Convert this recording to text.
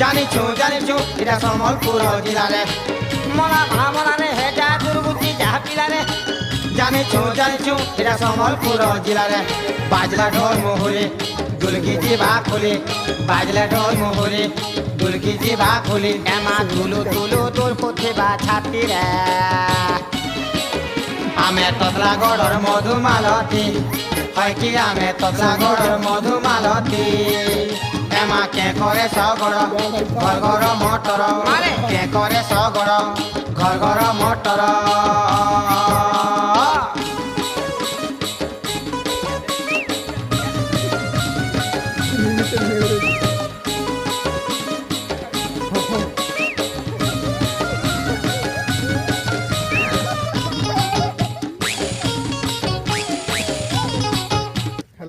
ଜାଣିଛୁ ଏଟା ସମ୍ବଲପୁର ଜିଲ୍ଲାରେ ମଲା ଭାମରାରେ ହେଟା ଦୁର୍ବୁତି ଯାହା ପିଲାରେ ଜାଣିଛୁ ଏଟା ସମ୍ବଲପୁର ଜିଲ୍ଲାରେ ବାଜଲା ଢୋଲ ମୋହରେ ଦୁଲକି ଯିବା ଖୋଲି ବାଜଲା ଢୋଲ ମୋହରେ ଦୁଲକି ଯିବା ଖୋଲି ଏମା ତୁଲୁ তোর কোথেবা ছাতিরে ଆମେ ତତଲାଗଡ଼ର ମଧୁମାଲତୀ ହଇକି ଆମେ ତତଲାଗଡ଼ର ମଧୁମାଲତୀ ଏମା କେ କରେ ସଗଡ଼ ଘର ଘର ମଟର କେ କରେ ସଗଡ଼ ଘର ଘର ମଟର Minuten mehr